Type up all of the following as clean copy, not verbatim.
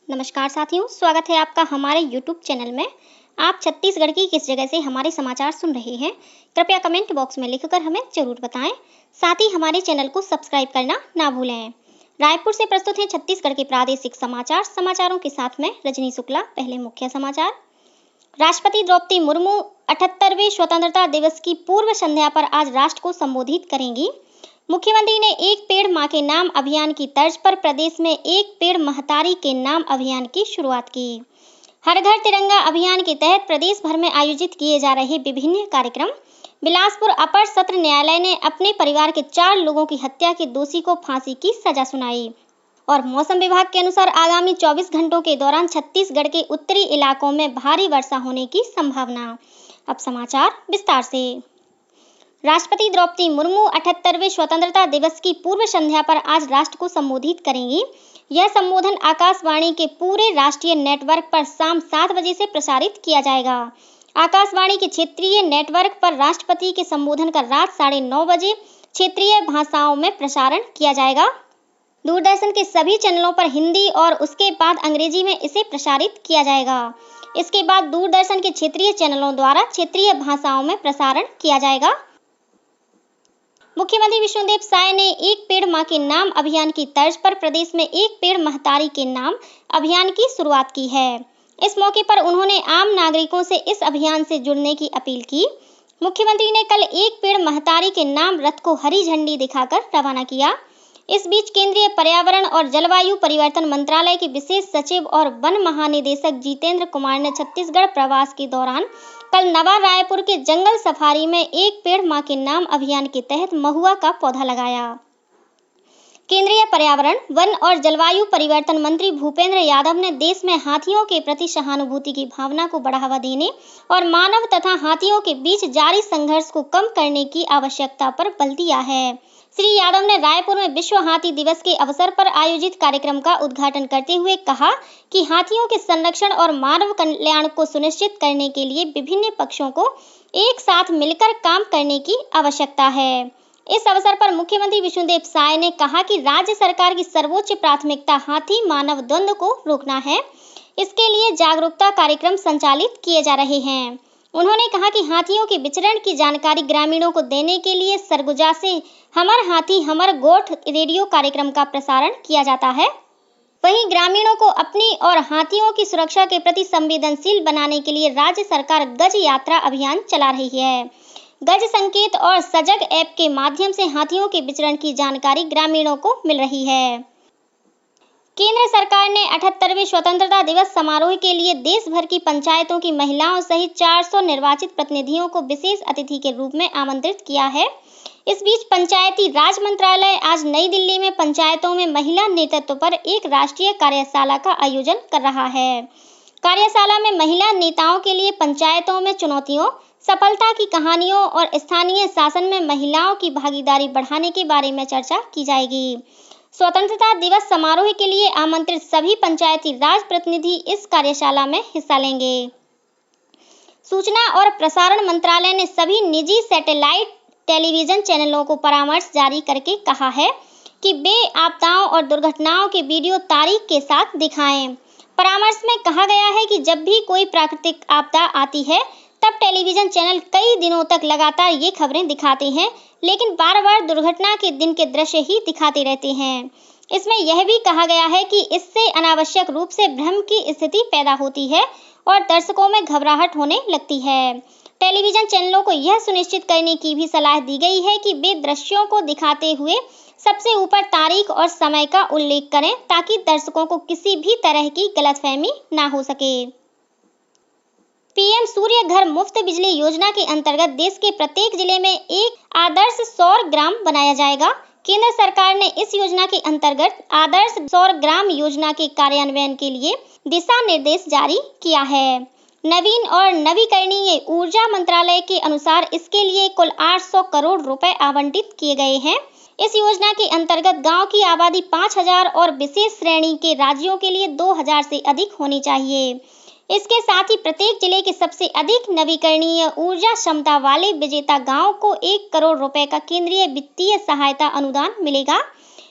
नमस्कार साथियों, स्वागत है आपका हमारे YouTube चैनल में। आप छत्तीसगढ़ की किस जगह से हमारे समाचार सुन रहे हैं, कृपया कमेंट बॉक्स में लिखकर हमें जरूर बताएं। साथ ही हमारे चैनल को सब्सक्राइब करना ना भूलें। रायपुर से प्रस्तुत हैं छत्तीसगढ़ के प्रादेशिक समाचार। समाचारों के साथ में रजनी शुक्ला। पहले मुख्य समाचार। राष्ट्रपति द्रौपदी मुर्मू 78वें स्वतंत्रता दिवस की पूर्व संध्या पर आज राष्ट्र को संबोधित करेंगी। मुख्यमंत्री ने एक पेड़ मां के नाम अभियान की तर्ज पर प्रदेश में एक पेड़ महतारी के नाम अभियान की शुरुआत की। हर घर तिरंगा अभियान के तहत प्रदेश भर में आयोजित किए जा रहे विभिन्न कार्यक्रम। बिलासपुर अपर सत्र न्यायालय ने अपने परिवार के 4 लोगों की हत्या के दोषी को फांसी की सजा सुनाई। और मौसम विभाग के अनुसार आगामी 24 घंटों के दौरान छत्तीसगढ़ के उत्तरी इलाकों में भारी वर्षा होने की संभावना। अब समाचार विस्तार से। राष्ट्रपति द्रौपदी मुर्मू 78वें स्वतंत्रता दिवस की पूर्व संध्या पर आज राष्ट्र को संबोधित करेंगी। यह संबोधन आकाशवाणी के पूरे राष्ट्रीय नेटवर्क पर शाम 7 बजे से प्रसारित किया जाएगा। आकाशवाणी के क्षेत्रीय नेटवर्क पर राष्ट्रपति के संबोधन का रात 9:30 बजे क्षेत्रीय भाषाओं में प्रसारण किया जाएगा। दूरदर्शन के सभी चैनलों पर हिंदी और उसके बाद अंग्रेजी में इसे प्रसारित किया जाएगा। इसके बाद दूरदर्शन के क्षेत्रीय चैनलों द्वारा क्षेत्रीय भाषाओं में प्रसारण किया जाएगा। मुख्यमंत्री विष्णुदेव साय ने एक पेड़ मां के नाम अभियान की तर्ज पर प्रदेश में एक पेड़ महतारी के नाम अभियान की शुरुआत की है। इस मौके पर उन्होंने आम नागरिकों से इस अभियान से जुड़ने की अपील की। मुख्यमंत्री ने कल एक पेड़ महतारी के नाम रथ को हरी झंडी दिखाकर रवाना किया। इस बीच केंद्रीय पर्यावरण और जलवायु परिवर्तन मंत्रालय के विशेष सचिव और वन महानिदेशक जितेंद्र कुमार ने छत्तीसगढ़ प्रवास के दौरान कल नवा रायपुर के जंगल सफारी में एक पेड़ मां के नाम अभियान के तहत महुआ का पौधा लगाया। केंद्रीय पर्यावरण, वन और जलवायु परिवर्तन मंत्री भूपेंद्र यादव ने देश में हाथियों के प्रति सहानुभूति की भावना को बढ़ावा देने और मानव तथा हाथियों के बीच जारी संघर्ष को कम करने की आवश्यकता पर बल दिया है। श्री यादव ने रायपुर में विश्व हाथी दिवस के अवसर पर आयोजित कार्यक्रम का उद्घाटन करते हुए कहा कि हाथियों के संरक्षण और मानव कल्याण को सुनिश्चित करने के लिए विभिन्न पक्षों को एक साथ मिलकर काम करने की आवश्यकता है। इस अवसर पर मुख्यमंत्री विष्णुदेव साय ने कहा कि राज्य सरकार की सर्वोच्च प्राथमिकता हाथी मानव द्वंद्व को रोकना है। इसके लिए जागरूकता कार्यक्रम संचालित किए जा रहे हैं। उन्होंने कहा कि हाथियों के विचरण की जानकारी ग्रामीणों को देने के लिए सरगुजा से हमर हाथी हमर गोठ रेडियो कार्यक्रम का प्रसारण किया जाता है। वहीं ग्रामीणों को अपनी और हाथियों की सुरक्षा के प्रति संवेदनशील बनाने के लिए राज्य सरकार गज यात्रा अभियान चला रही है। गज संकेत और सजग ऐप के माध्यम से हाथियों के विचरण की जानकारी ग्रामीणों को मिल रही है। केंद्र सरकार ने 78वें स्वतंत्रता दिवस समारोह के लिए देश भर की पंचायतों की महिलाओं सहित 400 निर्वाचित प्रतिनिधियों को विशेष अतिथि के रूप में आमंत्रित किया है। इस बीच पंचायती राज मंत्रालय आज नई दिल्ली में पंचायतों में महिला नेतृत्व पर एक राष्ट्रीय कार्यशाला का आयोजन कर रहा है। कार्यशाला में महिला नेताओं के लिए पंचायतों में चुनौतियों, सफलता की कहानियों और स्थानीय शासन में महिलाओं की भागीदारी बढ़ाने के बारे में चर्चा की जाएगी। स्वतंत्रता दिवस समारोह के लिए आमंत्रित सभी पंचायती राज प्रतिनिधि इस कार्यशाला में हिस्सा लेंगे। सूचना और प्रसारण मंत्रालय ने सभी निजी सैटेलाइट टेलीविजन चैनलों को परामर्श जारी करके कहा है कि वे आपदाओं और दुर्घटनाओं के वीडियो तारीख के साथ दिखाएं। परामर्श में कहा गया है कि जब भी कोई प्राकृतिक आपदा आती है तब टेलीविजन चैनल कई दिनों तक लगातार ये खबरें दिखाते हैं, लेकिन बार-बार दुर्घटना के दिन के दृश्य ही दिखाते रहते हैं। इसमें यह भी कहा गया है कि इससे अनावश्यक रूप से भ्रम की स्थिति पैदा होती है और दर्शकों में घबराहट होने लगती है। टेलीविजन चैनलों को यह सुनिश्चित करने की भी सलाह दी गई है कि वे दृश्यों को दिखाते हुए सबसे ऊपर तारीख और समय का उल्लेख करें ताकि दर्शकों को किसी भी तरह की गलतफहमी ना हो सके। पीएम सूर्य घर मुफ्त बिजली योजना के अंतर्गत देश के प्रत्येक जिले में एक आदर्श सौर ग्राम बनाया जाएगा। केंद्र सरकार ने इस योजना के अंतर्गत आदर्श सौर ग्राम योजना के कार्यान्वयन के लिए दिशा निर्देश जारी किया है। नवीन और नवीकरणीय ऊर्जा मंत्रालय के अनुसार इसके लिए कुल 800 करोड़ रुपए आवंटित किए गए हैं। इस योजना के अंतर्गत गांव की आबादी 5000 और विशेष श्रेणी के राज्यों के लिए 2000 से अधिक होनी चाहिए। इसके साथ ही प्रत्येक जिले के सबसे अधिक नवीकरणीय ऊर्जा क्षमता वाले विजेता गांव को 1 करोड़ रुपए का केंद्रीय वित्तीय सहायता अनुदान मिलेगा।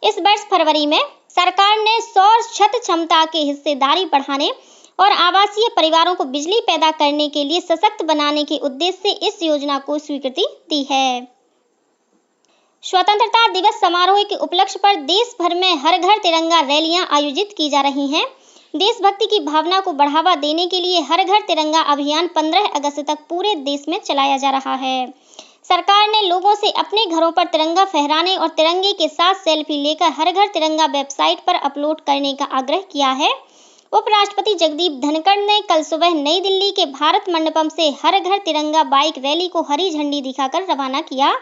इस वर्ष फरवरी में सरकार ने सौर छत क्षमता के हिस्सेदारी बढ़ाने और आवासीय परिवारों को बिजली पैदा करने के लिए सशक्त बनाने के उद्देश्य से इस योजना को स्वीकृति दी है। स्वतंत्रता दिवस समारोह के उपलक्ष्य पर देश भर में हर घर तिरंगा रैलियां आयोजित की जा रही हैं। देशभक्ति की भावना को बढ़ावा देने के लिए हर घर तिरंगा अभियान 15 अगस्त तक पूरे देश में चलाया जा रहा है। सरकार ने लोगों से अपने घरों पर तिरंगा फहराने और तिरंगे के साथ सेल्फी लेकर हर घर तिरंगा वेबसाइट पर अपलोड करने का आग्रह किया है। उपराष्ट्रपति जगदीप धनखड़ ने कल सुबह नई दिल्ली के भारत मंडपम से हर घर तिरंगा बाइक रैली को हरी झंडी दिखाकर रवाना किया।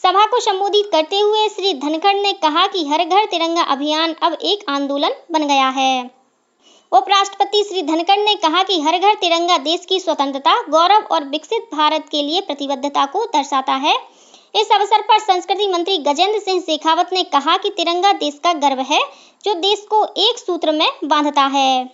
सभा को संबोधित करते हुए श्री धनखड़ ने कहा कि हर घर तिरंगा अभियान अब एक आंदोलन बन गया है। उपराष्ट्रपति श्री धनखड़ ने कहा कि हर घर तिरंगा देश की स्वतंत्रता, गौरव और विकसित भारत के लिए प्रतिबद्धता को दर्शाता है। इस अवसर पर संस्कृति मंत्री गजेंद्र सिंह शेखावत ने कहा कि तिरंगा देश का गर्व है, जो देश को एक सूत्र में बांधता है।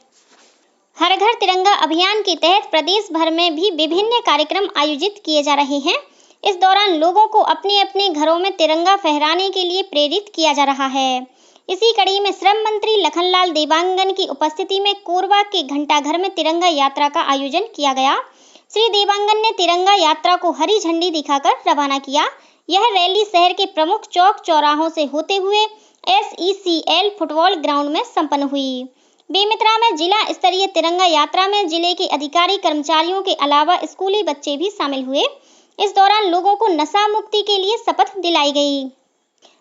हर घर तिरंगा अभियान के तहत प्रदेश भर में भी विभिन्न कार्यक्रम आयोजित किए जा रहे हैं। इस दौरान लोगों को अपने अपने घरों में तिरंगा फहराने के लिए प्रेरित किया जा रहा है। इसी कड़ी में श्रम मंत्री लखनलाल देवांगन की उपस्थिति में कोरबा के घंटाघर में तिरंगा यात्रा का आयोजन किया गया। श्री देवांगन ने तिरंगा यात्रा को हरी झंडी दिखाकर रवाना किया। यह रैली शहर के प्रमुख चौक चौराहों से होते हुए SECL फुटबॉल ग्राउंड में संपन्न हुई। बेमेतरा में जिला स्तरीय तिरंगा यात्रा में जिले के अधिकारी कर्मचारियों के अलावा स्कूली बच्चे भी शामिल हुए। इस दौरान लोगों को नशा मुक्ति के लिए शपथ दिलाई गई।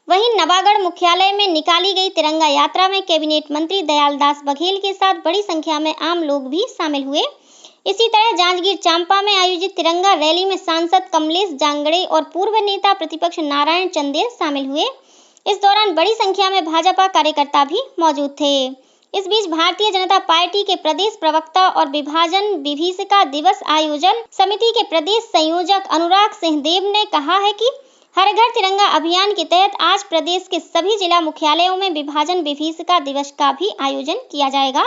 वहीं नवागढ़ मुख्यालय में निकाली गई तिरंगा यात्रा में कैबिनेट मंत्री दयालदास बघेल के साथ बड़ी संख्या में आम लोग भी शामिल हुए। इसी तरह जांजगीर चांपा में आयोजित तिरंगा रैली में सांसद कमलेश जांगड़े और पूर्व नेता प्रतिपक्ष नारायण चंदेल शामिल हुए। इस दौरान बड़ी संख्या में भाजपा कार्यकर्ता भी मौजूद थे। इस बीच भारतीय जनता पार्टी के प्रदेश प्रवक्ता और विभाजन विभीषिका दिवस आयोजन समिति के प्रदेश संयोजक अनुराग सिंहदेव ने कहा है कि हर घर तिरंगा अभियान के तहत आज प्रदेश के सभी जिला मुख्यालयों में विभाजन विभीषिका दिवस का भी आयोजन किया जाएगा।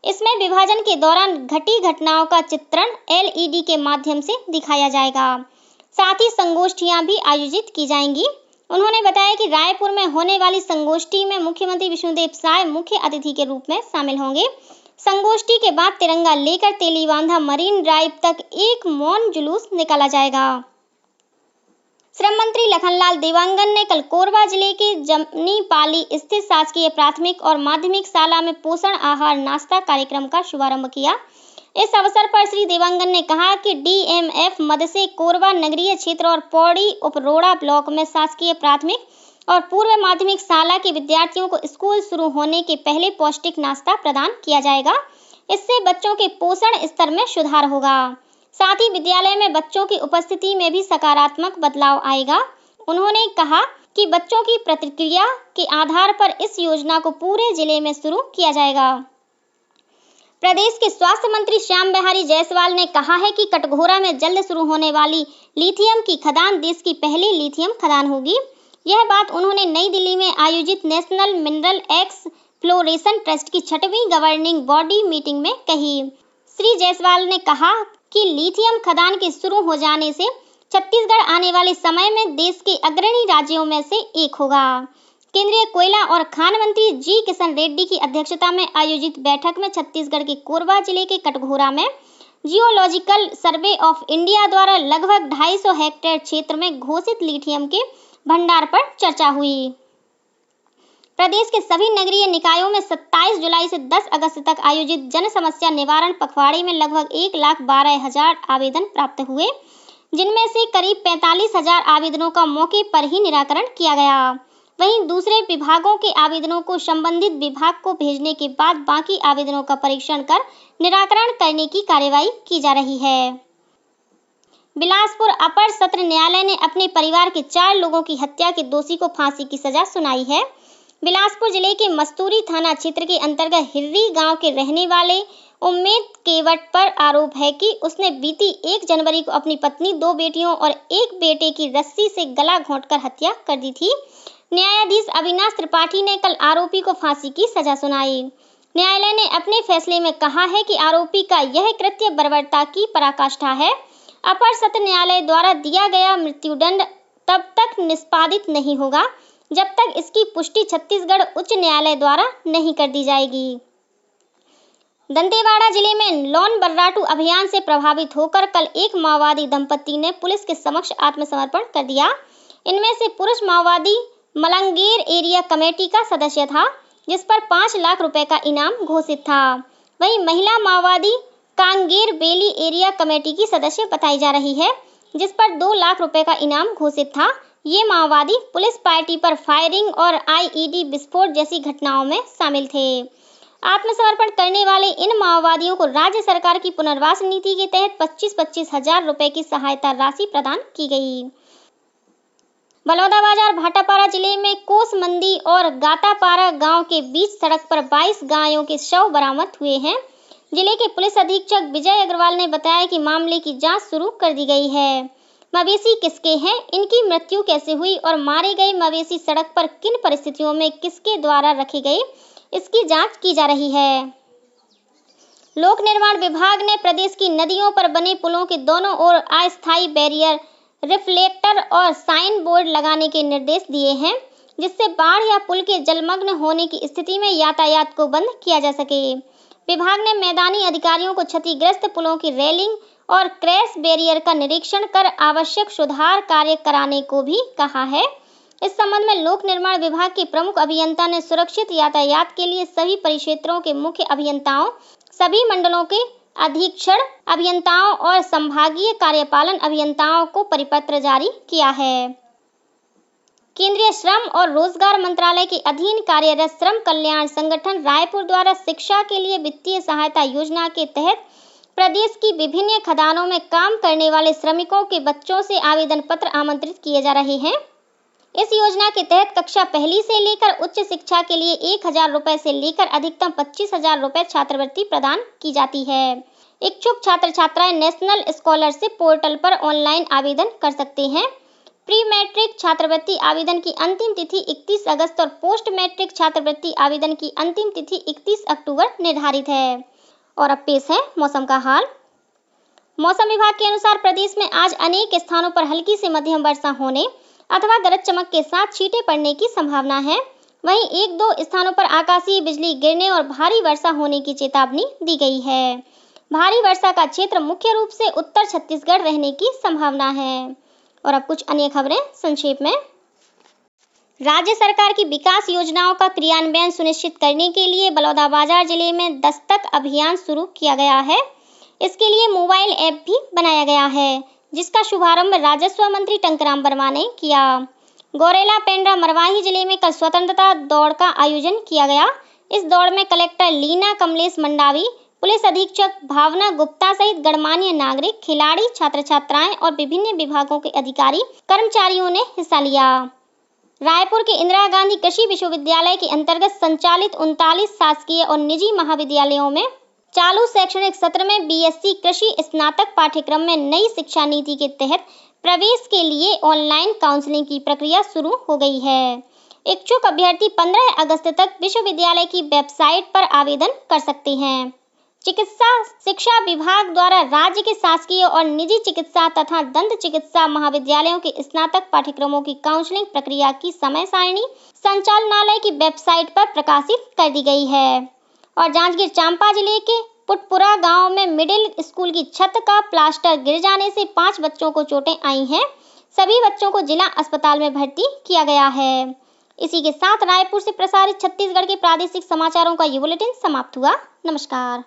इसमें विभाजन के दौरान घटी घटनाओं का चित्रण LED के माध्यम से दिखाया जाएगा। साथ ही संगोष्ठियां भी आयोजित की जाएंगी। उन्होंने बताया कि रायपुर में होने वाली संगोष्ठी में मुख्यमंत्री विष्णुदेव साय मुख्य अतिथि के रूप में शामिल होंगे। संगोष्ठी के बाद तिरंगा लेकर तेलीबांधा मरीन ड्राइव तक एक मौन जुलूस निकाला जाएगा। श्रम मंत्री लखनलाल देवांगन ने कल कोरबा जिले के जमनीपाली स्थित शासकीय प्राथमिक और माध्यमिक शाला में पोषण आहार नाश्ता कार्यक्रम का शुभारंभ किया। इस अवसर पर श्री देवांगन ने कहा कि DMF मद से कोरबा नगरीय क्षेत्र और पौड़ी उपरोड़ा ब्लॉक में शासकीय प्राथमिक और पूर्व माध्यमिक शाला के विद्यार्थियों को स्कूल शुरू होने के पहले पौष्टिक नाश्ता प्रदान किया जाएगा। इससे बच्चों के पोषण स्तर में सुधार होगा। साथ ही विद्यालय में बच्चों की उपस्थिति में भी सकारात्मक बदलाव आएगा। उन्होंने कहा कि बच्चों की प्रतिक्रिया के आधार पर इस योजना को पूरे जिले में शुरू किया जाएगा। प्रदेश के स्वास्थ्य मंत्री श्याम बिहारी जायसवाल ने कहा है कि कटघोरा में जल्द शुरू होने वाली लिथियम की खदान देश की पहली लिथियम खदान होगी। यह बात उन्होंने नई दिल्ली में आयोजित नेशनल मिनरल एक्सप्लोरेशन ट्रस्ट की 6वीं गवर्निंग बॉडी मीटिंग में कही। श्री जायसवाल ने कहा कि लिथियम खदान के शुरू हो जाने से छत्तीसगढ़ आने वाले समय में देश के अग्रणी राज्यों में से एक होगा। केंद्रीय कोयला और खान मंत्री जी किशन रेड्डी की अध्यक्षता में आयोजित बैठक में छत्तीसगढ़ के कोरबा जिले के कटघोरा में जियोलॉजिकल सर्वे ऑफ इंडिया द्वारा लगभग 250 हेक्टेयर क्षेत्र में घोषित लिथियम के भंडार पर चर्चा हुई। प्रदेश के सभी नगरीय निकायों में 27 जुलाई से 10 अगस्त तक आयोजित जन समस्या निवारण पखवाड़े में लगभग 1,12,000 आवेदन प्राप्त हुए, जिनमें से करीब 45,000 आवेदनों का मौके पर ही निराकरण किया गया। वहीं दूसरे विभागों के आवेदनों को संबंधित विभाग को भेजने के बाद बाकी आवेदनों का परीक्षण कर निराकरण करने की कार्यवाही की जा रही है। बिलासपुर अपर सत्र न्यायालय ने अपने परिवार के 4 लोगों की हत्या के दोषी को फांसी की सजा सुनाई है। बिलासपुर जिले के मस्तूरी थाना क्षेत्र के अंतर्गत हिर्री गांव के रहने वाले उम्मेद केवट पर आरोप है कि उसने बीती 1 जनवरी को अपनी पत्नी, 2 बेटियों और 1 बेटे की रस्सी से गला घोंटकर हत्या कर दी थी। न्यायाधीश अविनाश त्रिपाठी ने कल आरोपी को फांसी की सजा सुनाई। न्यायालय ने अपने फैसले में कहा है कि आरोपी का यह कृत्य बर्बरता की पराकाष्ठा है। अपर सत्र न्यायालय द्वारा दिया गया मृत्युदंड तब तक निष्पादित नहीं होगा जब तक इसकी पुष्टि छत्तीसगढ़ उच्च न्यायालय द्वारा नहीं कर दी जाएगी। दंतेवाड़ा जिले में लॉन बर्राटू अभियान से प्रभावित होकर कल एक माओवादी दंपत्ति ने पुलिस के समक्ष आत्मसमर्पण कर दिया। इनमें से पुरुष माओवादी मलंगेर एरिया कमेटी का सदस्य था, जिस पर 5 लाख रुपए का इनाम घोषित था। वहीं महिला माओवादी कांगेर बेली एरिया कमेटी की सदस्य बताई जा रही है, जिस पर 2 लाख रुपए का इनाम घोषित था। ये माओवादी पुलिस पार्टी पर फायरिंग और आईईडी विस्फोट जैसी घटनाओं में शामिल थे। आत्मसमर्पण करने वाले इन माओवादियों को राज्य सरकार की पुनर्वास नीति के तहत 25-25 हजार रुपए की सहायता राशि प्रदान की गई। बलौदाबाजार भाटापारा जिले में कोसमंदी और गातापारा गांव के बीच सड़क पर 22 गायों के शव बरामद हुए हैं। जिले के पुलिस अधीक्षक विजय अग्रवाल ने बताया कि मामले की जांच शुरू कर दी गई है। मवेशी किसके हैं, इनकी मृत्यु कैसे हुई और मारे गए मवेशी सड़क पर किन परिस्थितियों में किसके द्वारा रखे गए, इसकी जांच की जा रही है। लोक निर्माण विभाग ने प्रदेश की नदियों पर बने पुलों के दोनों ओर अस्थायी बैरियर, रिफ्लेक्टर और साइन बोर्ड लगाने के निर्देश दिए हैं, जिससे बाढ़ या पुल के जलमग्न होने की स्थिति में यातायात को बंद किया जा सके। विभाग ने मैदानी अधिकारियों को क्षतिग्रस्त पुलों की रेलिंग और क्रैश बैरियर का निरीक्षण कर आवश्यक सुधार कार्य कराने को भी कहा है। इस संबंध में लोक निर्माण विभाग के प्रमुख अभियंता ने सुरक्षित यातायात के लिए सभी परिक्षेत्रों के मुख्य अभियंताओं, सभी मंडलों के अधीक्षण अभियंताओं और संभागीय कार्यपालन अभियंताओं को परिपत्र जारी किया है। केंद्रीय श्रम और रोजगार मंत्रालय के अधीन कार्यरत श्रम कल्याण संगठन रायपुर द्वारा शिक्षा के लिए वित्तीय सहायता योजना के तहत प्रदेश की विभिन्न खदानों में काम करने वाले श्रमिकों के बच्चों से आवेदन पत्र आमंत्रित किए जा रहे हैं। इस योजना के तहत कक्षा पहली से लेकर उच्च शिक्षा के लिए 1000 रुपए से लेकर अधिकतम 25,000 रुपए छात्रवृत्ति प्रदान की जाती है। इच्छुक छात्र छात्राएं नेशनल स्कॉलरशिप पोर्टल पर ऑनलाइन आवेदन कर सकते हैं। प्री मैट्रिक छात्रवृत्ति आवेदन की अंतिम तिथि 31 अगस्त और पोस्ट मैट्रिक छात्रवृत्ति आवेदन की अंतिम तिथि 31 अक्टूबर निर्धारित है। और अब पेश है मौसम का हाल। मौसम विभाग के अनुसार प्रदेश में आज अनेक स्थानों पर हल्की से मध्यम वर्षा होने अथवा गरज चमक के साथ छींटे पड़ने की संभावना है। वहीं 1-2 स्थानों पर आकाशीय बिजली गिरने और भारी वर्षा होने की चेतावनी दी गई है। भारी वर्षा का क्षेत्र मुख्य रूप से उत्तर छत्तीसगढ़ रहने की संभावना है। और अब कुछ अन्य खबरें संक्षेप में। राज्य सरकार की विकास योजनाओं का क्रियान्वयन सुनिश्चित करने के लिए बलौदाबाजार जिले में दस्तक अभियान शुरू किया गया है। इसके लिए मोबाइल ऐप भी बनाया गया है, जिसका शुभारंभ राजस्व मंत्री टंकराम वर्मा ने किया। गौरेला पेंड्रा मरवाही जिले में कल स्वतंत्रता दौड़ का आयोजन किया गया। इस दौड़ में कलेक्टर लीना कमलेश मंडावी, पुलिस अधीक्षक भावना गुप्ता सहित गणमान्य नागरिक, खिलाड़ी, छात्र छात्राएं और विभिन्न विभागों के अधिकारी कर्मचारियों ने हिस्सा लिया। रायपुर के इंदिरा गांधी कृषि विश्वविद्यालय के अंतर्गत संचालित 39 शासकीय और निजी महाविद्यालयों में चालू शैक्षणिक सत्र में बीएससी कृषि स्नातक पाठ्यक्रम में नई शिक्षा नीति के तहत प्रवेश के लिए ऑनलाइन काउंसलिंग की प्रक्रिया शुरू हो गई है। इच्छुक अभ्यर्थी 15 अगस्त तक विश्वविद्यालय की वेबसाइट पर आवेदन कर सकते हैं। चिकित्सा शिक्षा विभाग द्वारा राज्य के शासकीय और निजी चिकित्सा तथा दंत चिकित्सा महाविद्यालयों के स्नातक पाठ्यक्रमों की काउंसलिंग प्रक्रिया की समय सारणी संचालनालय की वेबसाइट पर प्रकाशित कर दी गई है। और जांजगीर चांपा जिले के पुटपुरा गांव में मिडिल स्कूल की छत का प्लास्टर गिर जाने से 5 बच्चों को चोटें आई हैं। सभी बच्चों को जिला अस्पताल में भर्ती किया गया है। इसी के साथ रायपुर से प्रसारित छत्तीसगढ़ के प्रादेशिक समाचारों का ये बुलेटिन समाप्त हुआ। नमस्कार।